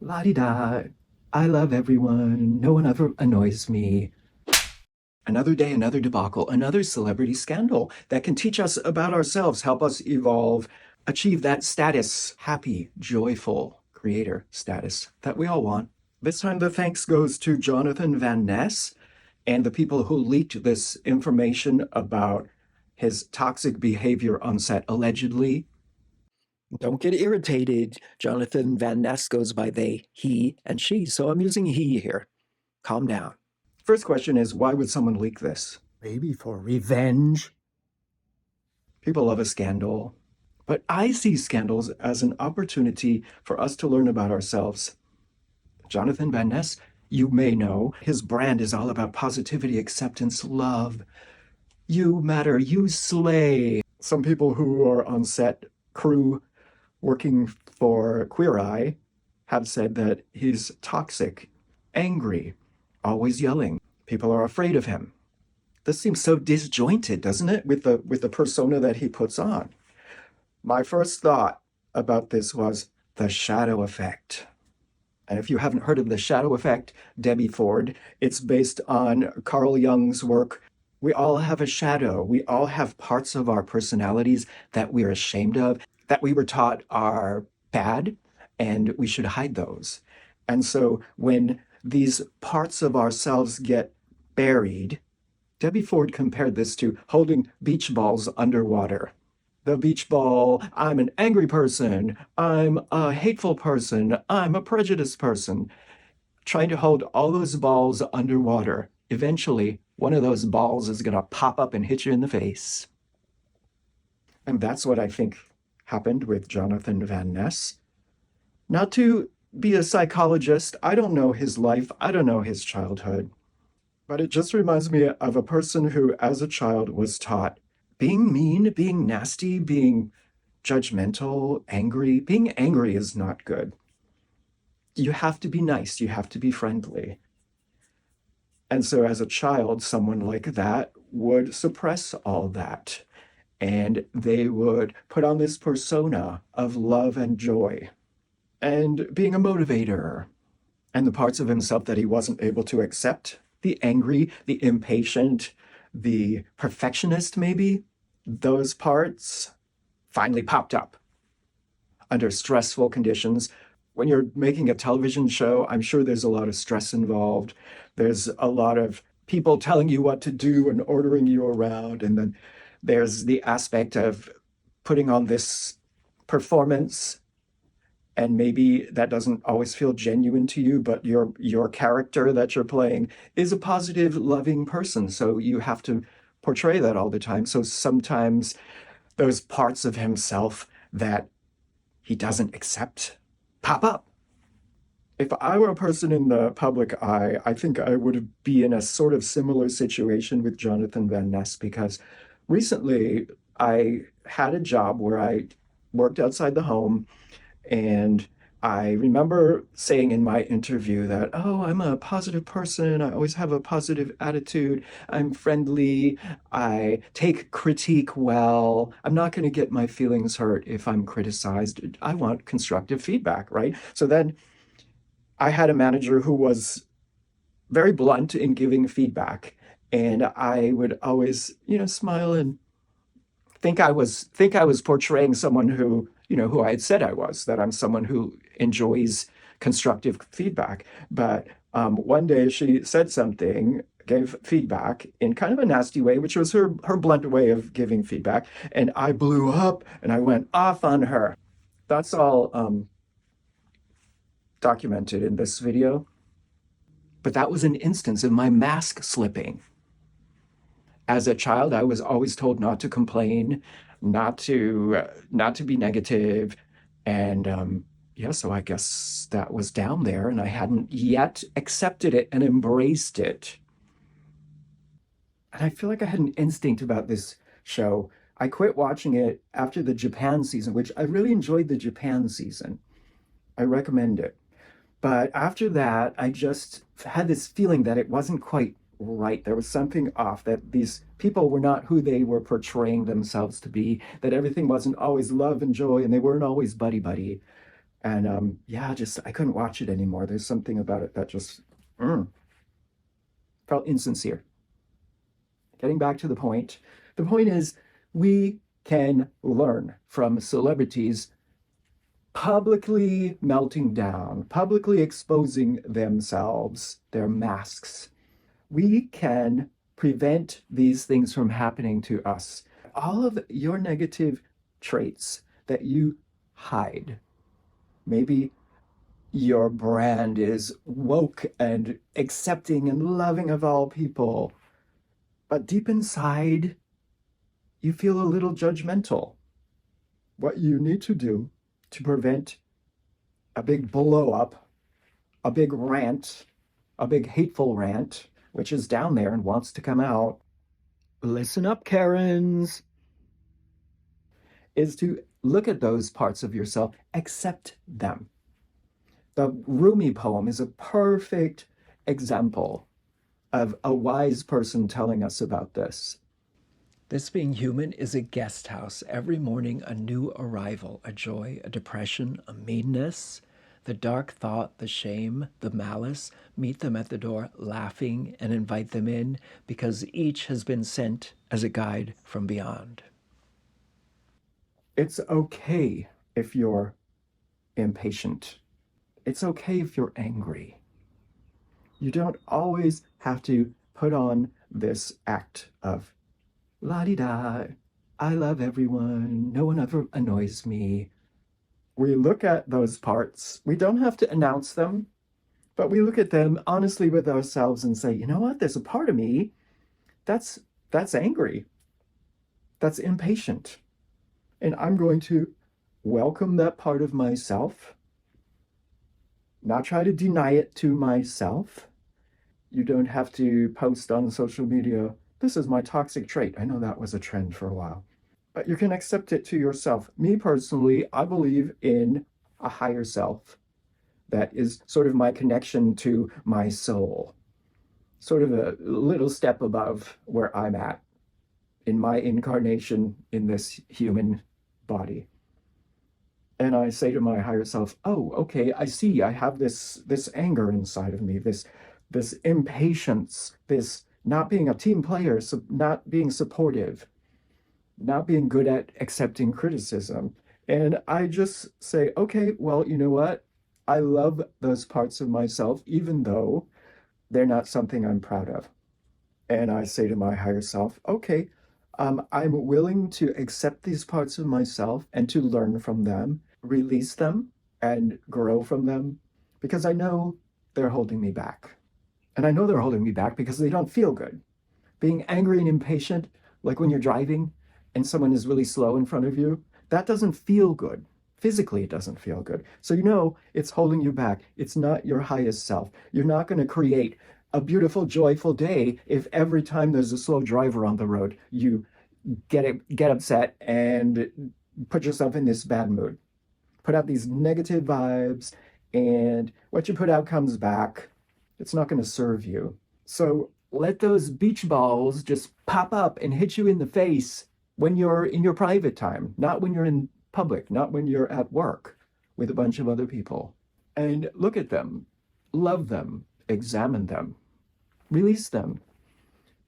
La-di-da. I love everyone. No one ever annoys me. Another day, another debacle, another celebrity scandal that can teach us about ourselves, help us evolve, achieve that status, happy, joyful creator status that we all want. This time the thanks goes to Jonathan Van Ness and the people who leaked this information about his toxic behavior on set, allegedly. Don't get irritated. Jonathan Van Ness goes by they, he, and she, so I'm using he here. Calm down. First question is, why would someone leak this? Maybe for revenge. People love a scandal. But I see scandals as an opportunity for us to learn about ourselves. Jonathan Van Ness, you may know, his brand is all about positivity, acceptance, love. You matter, you slay. Some people who are on set, crew, working for Queer Eye, have said that he's toxic, angry, always yelling. People are afraid of him. This seems so disjointed, doesn't it, with the persona that he puts on? My first thought about this was the shadow effect. And if you haven't heard of the shadow effect, Debbie Ford, it's based on Carl Jung's work. We all have a shadow. We all have parts of our personalities that we're ashamed of, that we were taught are bad, and we should hide those. And so when these parts of ourselves get buried, Debbie Ford compared this to holding beach balls underwater. The beach ball, I'm an angry person, I'm a hateful person, I'm a prejudiced person. Trying to hold all those balls underwater. Eventually, one of those balls is going to pop up and hit you in the face. And that's what I think happened with Jonathan Van Ness. Not to be a psychologist, I don't know his life, I don't know his childhood, but it just reminds me of a person who, as a child, was taught being mean, being nasty, being judgmental, angry. Being angry is not good. You have to be nice, you have to be friendly. And so as a child, someone like that would suppress all that. And they would put on this persona of love and joy and being a motivator. And the parts of himself that he wasn't able to accept, the angry, the impatient, the perfectionist maybe, those parts finally popped up under stressful conditions. When you're making a television show, I'm sure there's a lot of stress involved. There's a lot of people telling you what to do and ordering you around. And then there's the aspect of putting on this performance, and maybe that doesn't always feel genuine to you, but your character that you're playing is a positive, loving person. So you have to portray that all the time. So sometimes those parts of himself that he doesn't accept pop up. If I were a person in the public eye, I think I would be in a sort of similar situation with Jonathan Van Ness, because recently I had a job where I worked outside the home, and I remember saying in my interview that, oh, I'm a positive person. I always have a positive attitude. I'm friendly. I take critique well. I'm not going to get my feelings hurt if I'm criticized. I want constructive feedback, right? So then I had a manager who was very blunt in giving feedback. And I would always, smile and think I was portraying someone who I had said I was, that I'm someone who enjoys constructive feedback. But one day she said something, gave feedback in kind of a nasty way, which was her blunt way of giving feedback. And I blew up and I went off on her. That's all documented in this video. But that was an instance of my mask slipping. As a child, I was always told not to complain, not to be negative, and so I guess that was down there, and I hadn't yet accepted it and embraced it. And I feel like I had an instinct about this show. I quit watching it after the Japan season, which I really enjoyed the Japan season. I recommend it. But after that, I just had this feeling that it wasn't quite right. There was something off, that these people were not who they were portraying themselves to be, that everything wasn't always love and joy, and they weren't always buddy-buddy. And yeah, just I couldn't watch it anymore. There's something about it that just felt insincere. Getting back to the point is we can learn from celebrities publicly melting down, publicly exposing themselves, their masks. We can prevent these things from happening to us. All of your negative traits that you hide, maybe your brand is woke and accepting and loving of all people, but deep inside, you feel a little judgmental. What you need to do to prevent a big blow up, a big rant, a big hateful rant, which is down there and wants to come out, listen up, Karens, is to look at those parts of yourself, accept them. The Rumi poem is a perfect example of a wise person telling us about this. This being human is a guest house. Every morning, a new arrival, a joy, a depression, a meanness. The dark thought, the shame, the malice, meet them at the door, laughing, and invite them in, because each has been sent as a guide from beyond. It's okay if you're impatient. It's okay if you're angry. You don't always have to put on this act of la-di-da, I love everyone, no one ever annoys me. We look at those parts. We don't have to announce them, but we look at them honestly with ourselves and say, you know what? There's a part of me that's angry, that's impatient. And I'm going to welcome that part of myself, not try to deny it to myself. You don't have to post on social media, this is my toxic trait. I know that was a trend for a while. But you can accept it to yourself. Me personally, I believe in a higher self that is sort of my connection to my soul, sort of a little step above where I'm at in my incarnation in this human body. And I say to my higher self, oh, okay, I see, I have this anger inside of me, this impatience, this not being a team player, so not being supportive, not being good at accepting criticism. And I just say, okay, well, you know what? I love those parts of myself, even though they're not something I'm proud of. And I say to my higher self, okay, I'm willing to accept these parts of myself and to learn from them, release them, and grow from them, because I know they're holding me back. And I know they're holding me back because they don't feel good. Being angry and impatient, like when you're driving and someone is really slow in front of you, that doesn't feel good. Physically, it doesn't feel good. So you know it's holding you back. It's not your highest self. You're not going to create a beautiful, joyful day if every time there's a slow driver on the road, you get upset and put yourself in this bad mood. Put out these negative vibes, and what you put out comes back. It's not going to serve you. So let those beach balls just pop up and hit you in the face when you're in your private time, not when you're in public, not when you're at work with a bunch of other people. And look at them, love them, examine them, release them,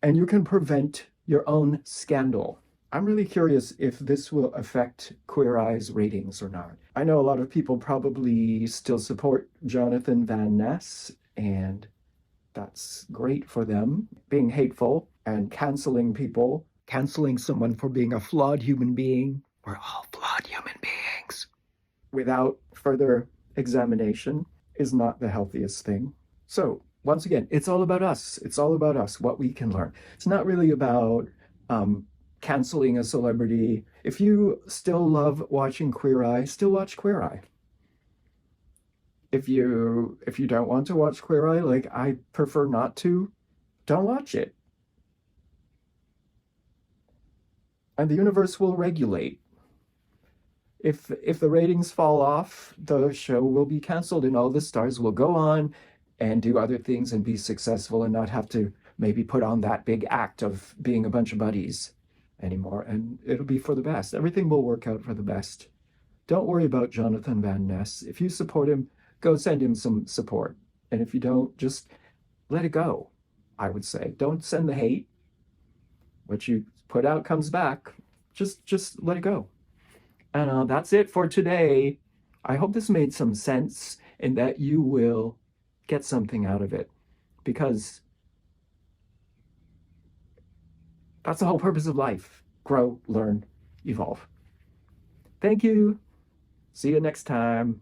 and you can prevent your own scandal. I'm really curious if this will affect Queer Eye's ratings or not. I know a lot of people probably still support Jonathan Van Ness, and that's great for them. Being hateful and canceling people, canceling someone for being a flawed human being. We're all flawed human beings. Without further examination is not the healthiest thing. So, once again, it's all about us. It's all about us, what we can learn. It's not really about canceling a celebrity. If you still love watching Queer Eye, still watch Queer Eye. If you don't want to watch Queer Eye, like I prefer not to, don't watch it. And the universe will regulate. If the ratings fall off, the show will be canceled and all the stars will go on and do other things and be successful and not have to maybe put on that big act of being a bunch of buddies anymore. And it'll be for the best. Everything will work out for the best. Don't worry about Jonathan Van Ness. If you support him, go send him some support. And if you don't, just let it go, I would say. Don't send the hate. What you put out comes back. Just let it go. And that's it for today. I hope this made some sense and that you will get something out of it, because that's the whole purpose of life. Grow, learn, evolve. Thank you. See you next time.